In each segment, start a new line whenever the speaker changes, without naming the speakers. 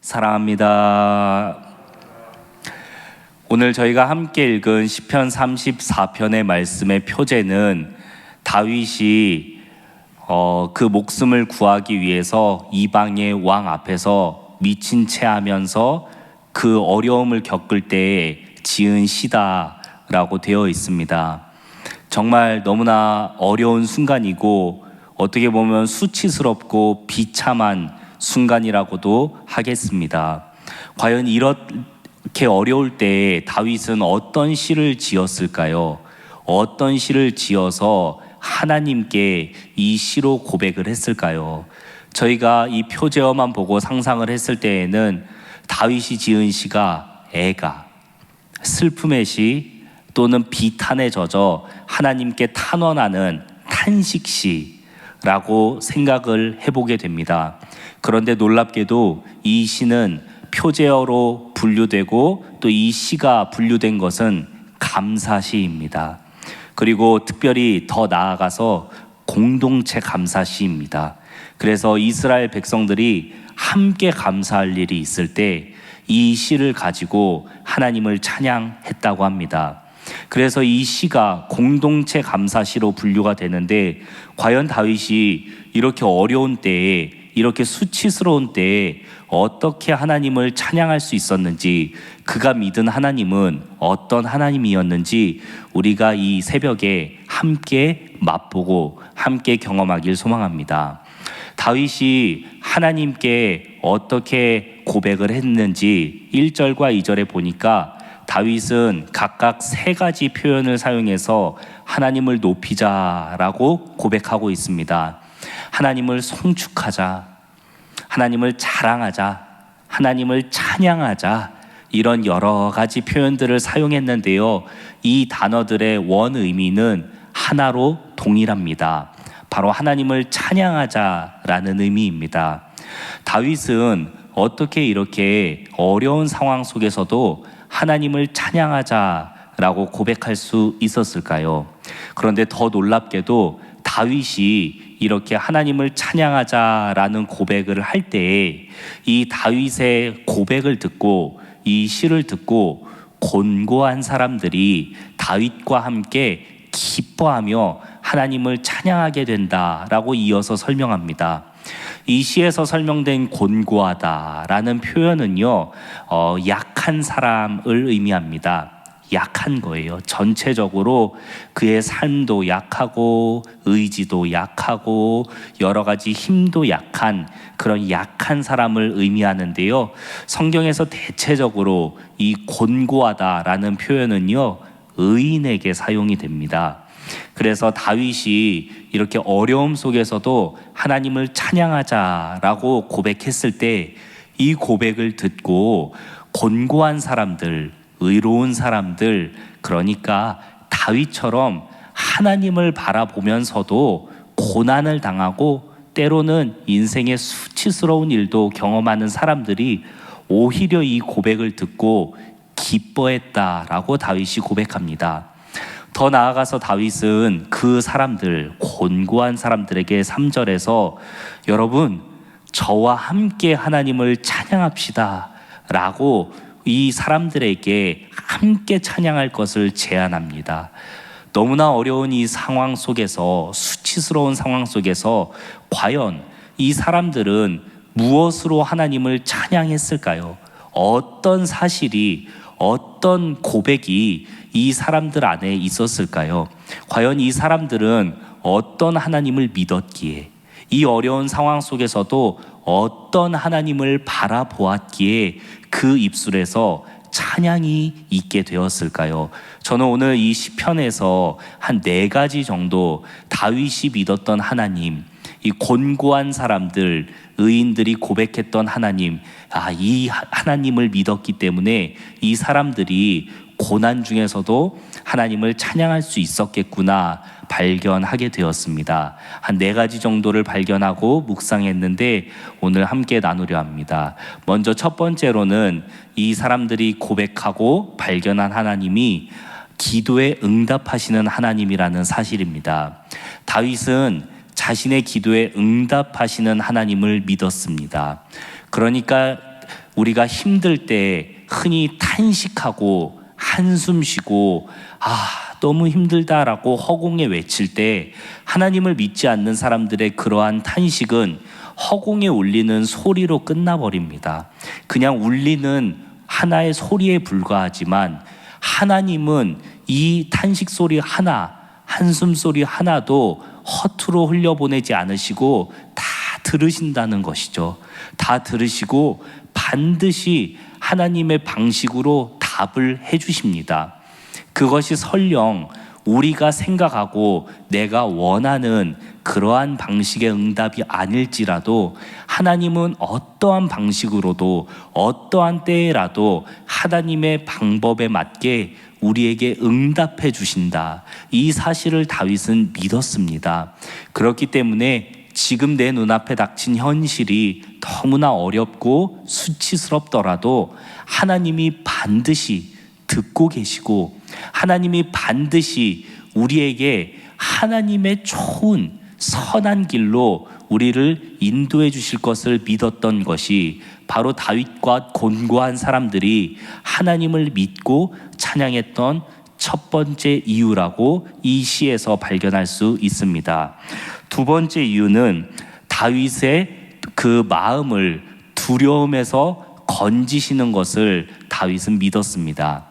사랑합니다. 오늘 저희가 함께 읽은 시편 34편의 말씀의 표제는 다윗이 그 목숨을 구하기 위해서 이방의 왕 앞에서 미친 채 하면서 그 어려움을 겪을 때에 지은 시다라고 되어 있습니다. 정말 너무나 어려운 순간이고 어떻게 보면 수치스럽고 비참한 순간이라고도 하겠습니다. 과연 이렇게 어려울 때에 다윗은 어떤 시를 지었을까요? 어떤 시를 지어서 하나님께 이 시로 고백을 했을까요? 저희가 이 표제어만 보고 상상을 했을 때에는 다윗이 지은 시가 애가, 슬픔의 시 또는 비탄에 젖어 하나님께 탄원하는 탄식시라고 생각을 해보게 됩니다. 그런데 놀랍게도 이 시는 표제어로 분류되고 또 이 시가 분류된 것은 감사시입니다. 그리고 특별히 더 나아가서 공동체 감사시입니다. 그래서 이스라엘 백성들이 함께 감사할 일이 있을 때 이 시를 가지고 하나님을 찬양했다고 합니다. 그래서 이 시가 공동체 감사시로 분류가 되는데, 과연 다윗이 이렇게 어려운 때에, 이렇게 수치스러운 때에 어떻게 하나님을 찬양할 수 있었는지, 그가 믿은 하나님은 어떤 하나님이었는지 우리가 이 새벽에 함께 맛보고 함께 경험하길 소망합니다. 다윗이 하나님께 어떻게 고백을 했는지 1절과 2절에 보니까 다윗은 각각 3가지 표현을 사용해서 하나님을 높이자라고 고백하고 있습니다. 하나님을 송축하자, 하나님을 자랑하자, 하나님을 찬양하자, 이런 여러 가지 표현들을 사용했는데요, 이 단어들의 원 의미는 하나로 동일합니다. 바로 하나님을 찬양하자라는 의미입니다. 다윗은 어떻게 이렇게 어려운 상황 속에서도 하나님을 찬양하자라고 고백할 수 있었을까요? 그런데 더 놀랍게도 다윗이 이렇게 하나님을 찬양하자라는 고백을 할 때에 이 다윗의 고백을 듣고 이 시를 듣고 곤고한 사람들이 다윗과 함께 기뻐하며 하나님을 찬양하게 된다라고 이어서 설명합니다. 이 시에서 설명된 곤고하다라는 표현은요, 약한 사람을 의미합니다. 약한 거예요. 전체적으로 그의 삶도 약하고 의지도 약하고 여러 가지 힘도 약한 그런 약한 사람을 의미하는데요, 성경에서 대체적으로 이 곤고하다라는 표현은요, 의인에게 사용이 됩니다. 그래서 다윗이 이렇게 어려움 속에서도 하나님을 찬양하자라고 고백했을 때 이 고백을 듣고 곤고한 사람들, 의로운 사람들, 그러니까 다윗처럼 하나님을 바라보면서도 고난을 당하고 때로는 인생의 수치스러운 일도 경험하는 사람들이 오히려 이 고백을 듣고 기뻐했다라고 다윗이 고백합니다. 더 나아가서 다윗은 그 사람들, 곤고한 사람들에게 3절에서 여러분, 저와 함께 하나님을 찬양합시다 라고 이 사람들에게 함께 찬양할 것을 제안합니다. 너무나 어려운 이 상황 속에서, 수치스러운 상황 속에서 과연 이 사람들은 무엇으로 하나님을 찬양했을까요? 어떤 사실이, 어떤 고백이 이 사람들 안에 있었을까요? 과연 이 사람들은 어떤 하나님을 믿었기에, 이 어려운 상황 속에서도 어떤 하나님을 바라보았기에 그 입술에서 찬양이 있게 되었을까요? 저는 오늘 이 시편에서 한 4가지 정도 다윗이 믿었던 하나님, 이 곤고한 사람들, 의인들이 고백했던 하나님, 이 하나님을 믿었기 때문에 이 사람들이 고난 중에서도 하나님을 찬양할 수 있었겠구나 발견하게 되었습니다. 한 4가지 정도를 발견하고 묵상했는데 오늘 함께 나누려 합니다. 먼저 첫 번째로는 이 사람들이 고백하고 발견한 하나님이 기도에 응답하시는 하나님이라는 사실입니다. 다윗은 자신의 기도에 응답하시는 하나님을 믿었습니다. 그러니까 우리가 힘들 때 흔히 탄식하고 한숨 쉬고 너무 힘들다라고 허공에 외칠 때 하나님을 믿지 않는 사람들의 그러한 탄식은 허공에 울리는 소리로 끝나버립니다. 그냥 울리는 하나의 소리에 불과하지만 하나님은 이 탄식 소리 하나, 한숨 소리 하나도 허투루 흘려보내지 않으시고 다 들으신다는 것이죠. 다 들으시고 반드시 하나님의 방식으로 답을 해주십니다. 그것이 설령 우리가 생각하고 내가 원하는 그러한 방식의 응답이 아닐지라도 하나님은 어떠한 방식으로도 어떠한 때에라도 하나님의 방법에 맞게 우리에게 응답해 주신다. 이 사실을 다윗은 믿었습니다. 그렇기 때문에 지금 내 눈앞에 닥친 현실이 너무나 어렵고 수치스럽더라도 하나님이 반드시 듣고 계시고 하나님이 반드시 우리에게 하나님의 좋은 선한 길로 우리를 인도해 주실 것을 믿었던 것이 바로 다윗과 곤고한 사람들이 하나님을 믿고 찬양했던 첫 번째 이유라고 이 시에서 발견할 수 있습니다. 두 번째 이유는 다윗의 그 마음을 두려움에서 건지시는 것을 다윗은 믿었습니다.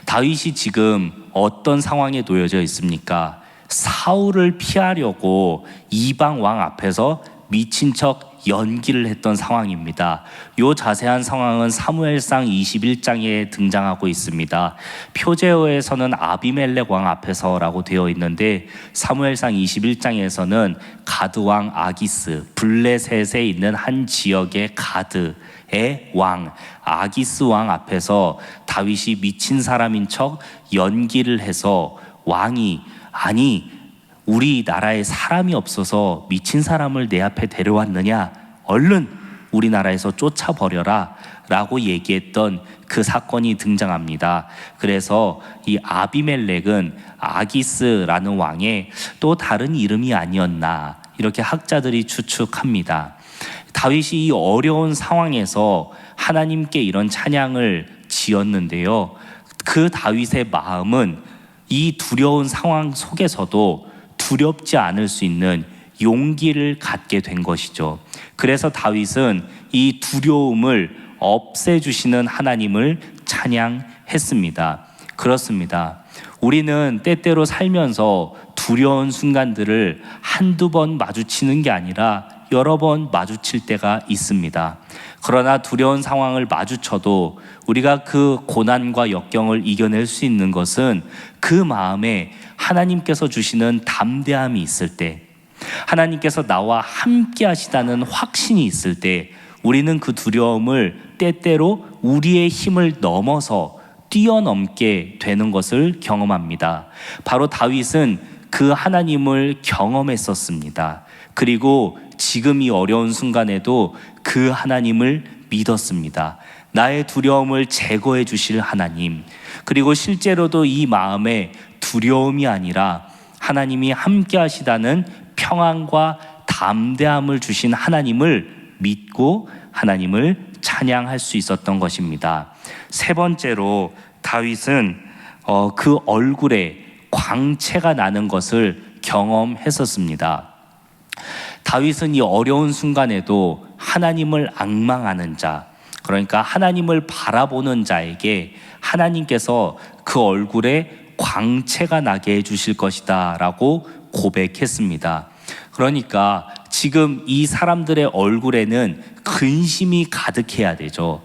다윗이 지금 어떤 상황에 놓여져 있습니까? 사울을 피하려고 이방 왕 앞에서 미친 척 연기를 했던 상황입니다. 이 자세한 상황은 사무엘상 21장에 등장하고 있습니다. 표제어에서는 아비멜렉 왕 앞에서라고 되어 있는데 사무엘상 21장에서는 가드 왕 아기스, 블레셋에 있는 한 지역의 가드의 왕 아기스 왕 앞에서 다윗이 미친 사람인 척 연기를 해서 왕이 우리 나라에 사람이 없어서 미친 사람을 내 앞에 데려왔느냐? 얼른 우리나라에서 쫓아버려라 라고 얘기했던 그 사건이 등장합니다. 그래서 이 아비멜렉은 아기스라는 왕의 또 다른 이름이 아니었나 이렇게 학자들이 추측합니다. 다윗이 이 어려운 상황에서 하나님께 이런 찬양을 지었는데요. 그 다윗의 마음은 이 두려운 상황 속에서도 두렵지 않을 수 있는 용기를 갖게 된 것이죠. 그래서 다윗은 이 두려움을 없애주시는 하나님을 찬양했습니다. 그렇습니다. 우리는 때때로 살면서 두려운 순간들을 한두 번 마주치는 게 아니라 여러 번 마주칠 때가 있습니다. 그러나 두려운 상황을 마주쳐도 우리가 그 고난과 역경을 이겨낼 수 있는 것은 그 마음에 하나님께서 주시는 담대함이 있을 때, 하나님께서 나와 함께 하시다는 확신이 있을 때 우리는 그 두려움을 때때로 우리의 힘을 넘어서 뛰어넘게 되는 것을 경험합니다. 바로 다윗은 그 하나님을 경험했었습니다. 그리고 지금 이 어려운 순간에도 그 하나님을 믿었습니다. 나의 두려움을 제거해 주실 하나님, 그리고 실제로도 이 마음에 두려움이 아니라 하나님이 함께 하시다는 평안과 담대함을 주신 하나님을 믿고 하나님을 찬양할 수 있었던 것입니다. 세 번째로 다윗은 그 얼굴에 광채가 나는 것을 경험했었습니다. 다윗은 이 어려운 순간에도 하나님을 앙망하는 자, 그러니까 하나님을 바라보는 자에게 하나님께서 그 얼굴에 광채가 나게 해주실 것이다 라고 고백했습니다. 그러니까 지금 이 사람들의 얼굴에는 근심이 가득해야 되죠.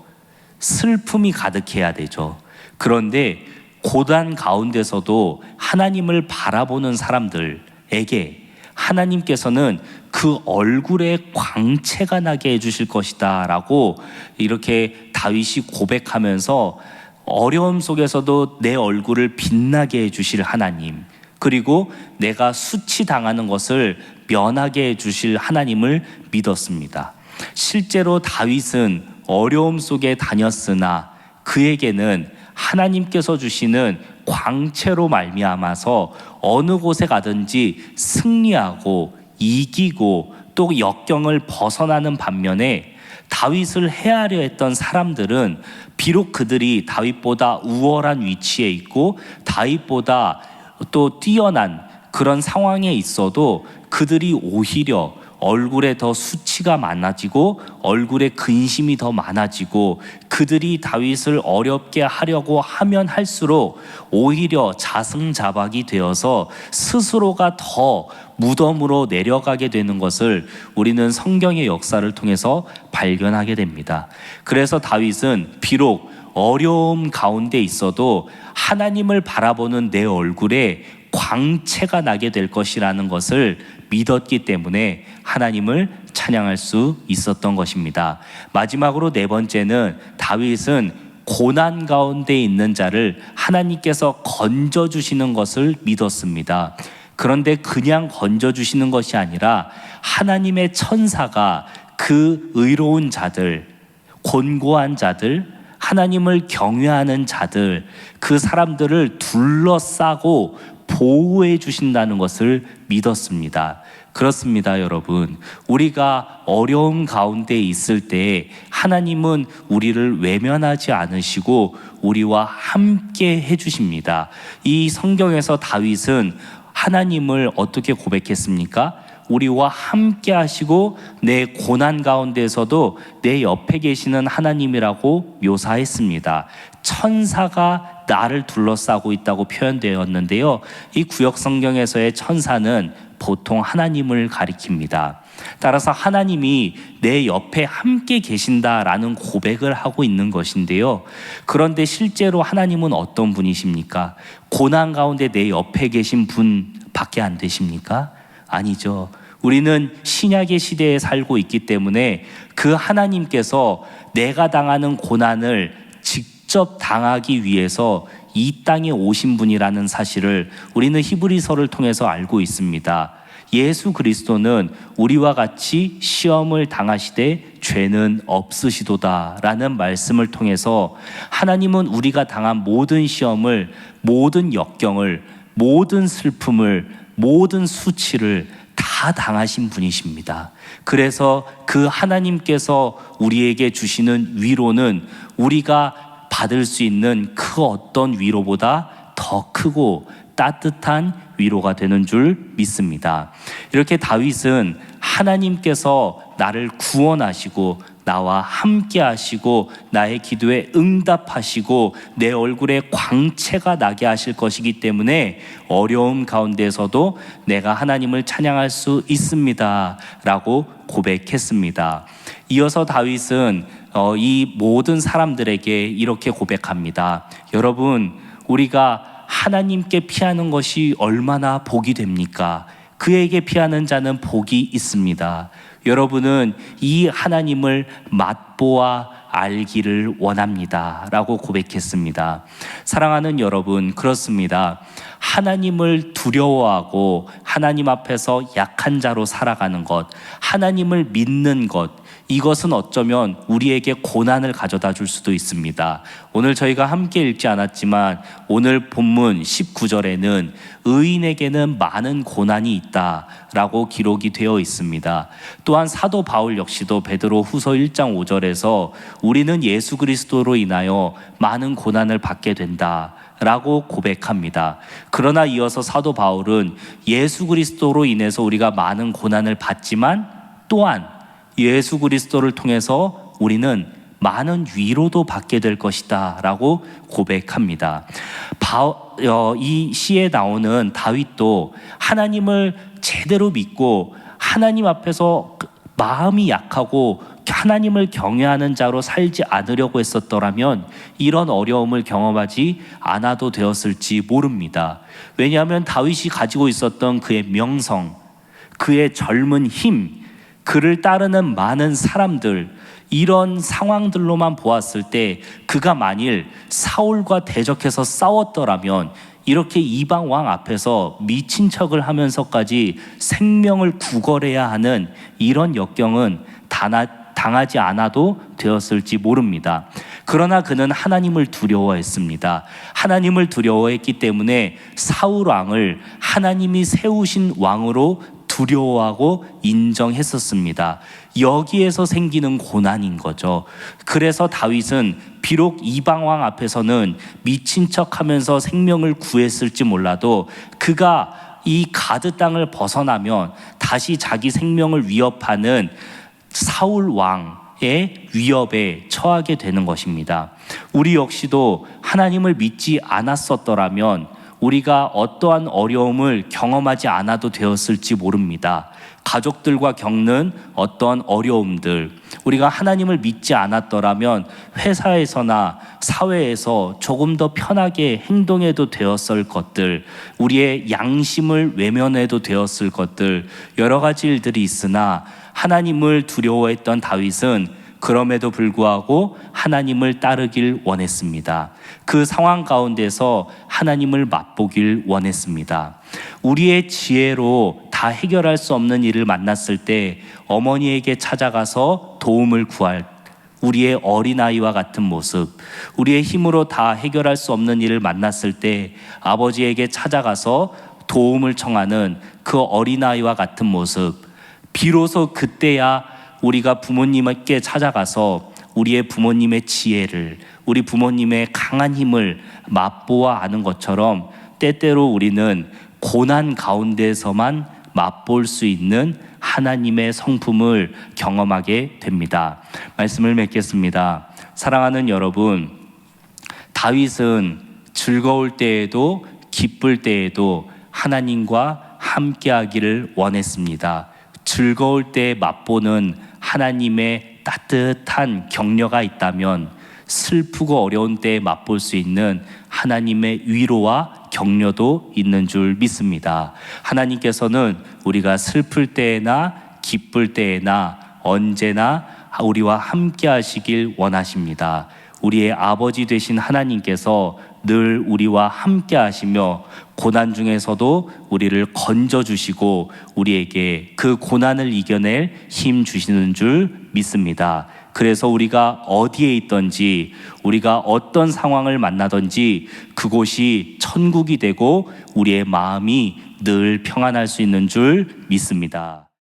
슬픔이 가득해야 되죠. 그런데 고단 가운데서도 하나님을 바라보는 사람들에게 하나님께서는 그 얼굴에 광채가 나게 해주실 것이다 라고 이렇게 다윗이 고백하면서 어려움 속에서도 내 얼굴을 빛나게 해주실 하나님, 그리고 내가 수치당하는 것을 면하게 해주실 하나님을 믿었습니다. 실제로 다윗은 어려움 속에 다녔으나 그에게는 하나님께서 주시는 광채로 말미암아서 어느 곳에 가든지 승리하고 이기고 또 역경을 벗어나는 반면에 다윗을 해하려 했던 사람들은 비록 그들이 다윗보다 우월한 위치에 있고 다윗보다 또 뛰어난 그런 상황에 있어도 그들이 오히려 얼굴에 더 수치가 많아지고 얼굴에 근심이 더 많아지고 그들이 다윗을 어렵게 하려고 하면 할수록 오히려 자승자박이 되어서 스스로가 더 무덤으로 내려가게 되는 것을 우리는 성경의 역사를 통해서 발견하게 됩니다. 그래서 다윗은 비록 어려움 가운데 있어도 하나님을 바라보는 내 얼굴에 광채가 나게 될 것이라는 것을 믿었기 때문에 하나님을 찬양할 수 있었던 것입니다. 마지막으로 네 번째는 다윗은 고난 가운데 있는 자를 하나님께서 건져주시는 것을 믿었습니다. 그런데 그냥 건져주시는 것이 아니라 하나님의 천사가 그 의로운 자들, 곤고한 자들, 하나님을 경외하는 자들, 그 사람들을 둘러싸고 보호해 주신다는 것을 믿었습니다. 그렇습니다, 여러분. 우리가 어려움 가운데 있을 때 하나님은 우리를 외면하지 않으시고 우리와 함께 해주십니다. 이 성경에서 다윗은 하나님을 어떻게 고백했습니까? 우리와 함께 하시고 내 고난 가운데서도 내 옆에 계시는 하나님이라고 묘사했습니다. 천사가 나를 둘러싸고 있다고 표현되었는데요. 이 구역 성경에서의 천사는 보통 하나님을 가리킵니다. 따라서 하나님이 내 옆에 함께 계신다라는 고백을 하고 있는 것인데요. 그런데 실제로 하나님은 어떤 분이십니까? 고난 가운데 내 옆에 계신 분밖에 안 되십니까? 아니죠. 우리는 신약의 시대에 살고 있기 때문에 그 하나님께서 내가 당하는 고난을 직접 당하기 위해서 이 땅에 오신 분이라는 사실을 우리는 히브리서를 통해서 알고 있습니다. 예수 그리스도는 우리와 같이 시험을 당하시되 죄는 없으시도다라는 말씀을 통해서 하나님은 우리가 당한 모든 시험을, 모든 역경을, 모든 슬픔을, 모든 수치를 다 당하신 분이십니다. 그래서 그 하나님께서 우리에게 주시는 위로는 우리가 받을 수 있는 그 어떤 위로보다 더 크고 따뜻한 위로가 되는 줄 믿습니다. 이렇게 다윗은 하나님께서 나를 구원하시고 나와 함께 하시고 나의 기도에 응답하시고 내 얼굴에 광채가 나게 하실 것이기 때문에 어려움 가운데서도 내가 하나님을 찬양할 수 있습니다 라고 고백했습니다. 이어서 다윗은 이 모든 사람들에게 이렇게 고백합니다. 여러분, 우리가 하나님께 피하는 것이 얼마나 복이 됩니까? 그에게 피하는 자는 복이 있습니다. 여러분은 이 하나님을 맛보아 알기를 원합니다 라고 고백했습니다. 사랑하는 여러분, 그렇습니다. 하나님을 두려워하고 하나님 앞에서 약한 자로 살아가는 것, 하나님을 믿는 것, 이것은 어쩌면 우리에게 고난을 가져다 줄 수도 있습니다. 오늘 저희가 함께 읽지 않았지만 오늘 본문 19절에는 의인에게는 많은 고난이 있다라고 기록이 되어 있습니다. 또한 사도 바울 역시도 베드로 후서 1장 5절에서 우리는 예수 그리스도로 인하여 많은 고난을 받게 된다 라고 고백합니다. 그러나 이어서 사도 바울은 예수 그리스도로 인해서 우리가 많은 고난을 받지만 또한 예수 그리스도를 통해서 우리는 많은 위로도 받게 될 것이다 라고 고백합니다. 이 시에 나오는 다윗도 하나님을 제대로 믿고 하나님 앞에서 마음이 약하고 하나님을 경외하는 자로 살지 않으려고 했었더라면 이런 어려움을 경험하지 않아도 되었을지 모릅니다. 왜냐하면 다윗이 가지고 있었던 그의 명성, 그의 젊은 힘, 그를 따르는 많은 사람들, 이런 상황들로만 보았을 때 그가 만일 사울과 대적해서 싸웠더라면 이렇게 이방 왕 앞에서 미친 척을 하면서까지 생명을 구걸해야 하는 이런 역경은 당하지 않아도 되었을지 모릅니다. 그러나 그는 하나님을 두려워했습니다. 하나님을 두려워했기 때문에 사울 왕을 하나님이 세우신 왕으로 두려워하고 인정했었습니다. 여기에서 생기는 고난인 거죠. 그래서 다윗은 비록 이방왕 앞에서는 미친 척하면서 생명을 구했을지 몰라도 그가 이 가드 땅을 벗어나면 다시 자기 생명을 위협하는 사울 왕의 위협에 처하게 되는 것입니다. 우리 역시도 하나님을 믿지 않았었더라면 우리가 어떠한 어려움을 경험하지 않아도 되었을지 모릅니다. 가족들과 겪는 어떠한 어려움들, 우리가 하나님을 믿지 않았더라면 회사에서나 사회에서 조금 더 편하게 행동해도 되었을 것들, 우리의 양심을 외면해도 되었을 것들, 여러 가지 일들이 있으나 하나님을 두려워했던 다윗은 그럼에도 불구하고 하나님을 따르길 원했습니다. 그 상황 가운데서 하나님을 맛보길 원했습니다. 우리의 지혜로 다 해결할 수 없는 일을 만났을 때 어머니에게 찾아가서 도움을 구할 우리의 어린아이와 같은 모습, 우리의 힘으로 다 해결할 수 없는 일을 만났을 때 아버지에게 찾아가서 도움을 청하는 그 어린아이와 같은 모습, 비로소 그때야 우리가 부모님께 찾아가서 우리의 부모님의 지혜를, 우리 부모님의 강한 힘을 맛보아 아는 것처럼 때때로 우리는 고난 가운데서만 맛볼 수 있는 하나님의 성품을 경험하게 됩니다. 말씀을 맺겠습니다. 사랑하는 여러분, 다윗은 즐거울 때에도 기쁠 때에도 하나님과 함께하기를 원했습니다. 즐거울 때 맛보는 하나님의 따뜻한 격려가 있다면 슬프고 어려운 때에 맛볼 수 있는 하나님의 위로와 격려도 있는 줄 믿습니다. 하나님께서는 우리가 슬플 때나 기쁠 때나 언제나 우리와 함께 하시길 원하십니다. 우리의 아버지 되신 하나님께서 늘 우리와 함께 하시며 고난 중에서도 우리를 건져주시고 우리에게 그 고난을 이겨낼 힘 주시는 줄 믿습니다. 그래서 우리가 어디에 있든지 우리가 어떤 상황을 만나든지 그곳이 천국이 되고 우리의 마음이 늘 평안할 수 있는 줄 믿습니다.